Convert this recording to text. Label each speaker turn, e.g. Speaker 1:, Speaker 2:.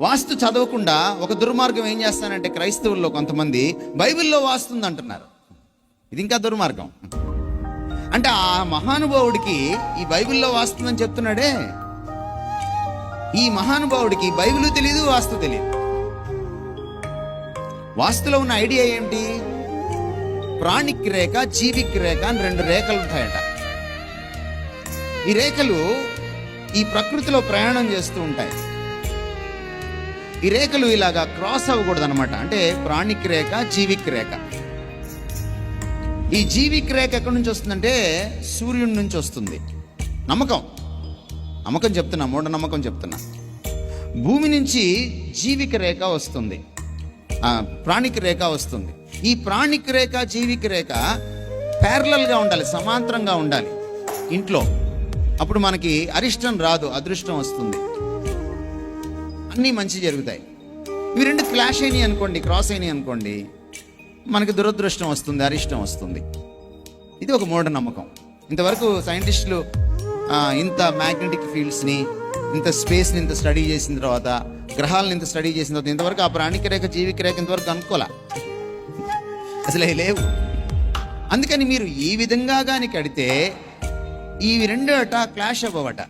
Speaker 1: వాస్తు చదవకుండా ఒక దుర్మార్గం ఏం చేస్తానంటే, క్రైస్తవుల్లో కొంతమంది బైబిల్లో వాస్తుంది అంటున్నారు. ఇది ఇంకా దుర్మార్గం. అంటే ఆ మహానుభావుడికి ఈ బైబిల్లో వాస్తుందని చెప్తున్నాడే, ఈ మహానుభావుడికి బైబిల్ తెలియదు, వాస్తు తెలియదు. వాస్తులో ఉన్న ఐడియా ఏమిటి? ప్రాణిక్ రేఖ, జీవిక్ రేఖ అని 2 రేఖలు ఉంటాయట. ఈ రేఖలు ఈ ప్రకృతిలో ప్రయాణం చేస్తూ ఉంటాయి. ఈ రేఖలు ఇలాగా క్రాస్ అవ్వకూడదు అనమాట. అంటే ప్రాణిక్ రేఖ, జీవిక్ రేఖ. ఈ జీవిక్ రేఖ ఎక్కడి నుంచి వస్తుందంటే సూర్యుడి నుంచి వస్తుంది. నమ్మకం చెప్తున్నా, మూఢనమ్మకం చెప్తున్నా. భూమి నుంచి జీవిక రేఖ వస్తుంది, ప్రాణిక రేఖ వస్తుంది. ఈ ప్రాణిక రేఖ, జీవిక రేఖ ప్యారలల్గా ఉండాలి, సమాంతరంగా ఉండాలి ఇంట్లో. అప్పుడు మనకి అరిష్టం రాదు, అదృష్టం వస్తుంది, అన్నీ మంచి జరుగుతాయి. ఇవి 2 క్లాష్ అయినాయి అనుకోండి, క్రాస్ అయినాయి అనుకోండి, మనకి దురదృష్టం వస్తుంది, అరిష్టం వస్తుంది. ఇది ఒక మూఢనమ్మకం. ఇంతవరకు సైంటిస్టులు ఇంత మ్యాగ్నెటిక్ ఫీల్డ్స్ని, ఇంత స్పేస్ని ఇంత స్టడీ చేసిన తర్వాత, గ్రహాలను ఇంత స్టడీ చేసిన తర్వాత, ఇంతవరకు ఆ ప్రాణిక రేఖ, జీవిక రేఖ ఇంతవరకు అనుకోలే, అసలే లేవు. అందుకని మీరు ఈ విధంగా కానీ కడితే ఇవి 2 క్లాష్ అవ్వవట.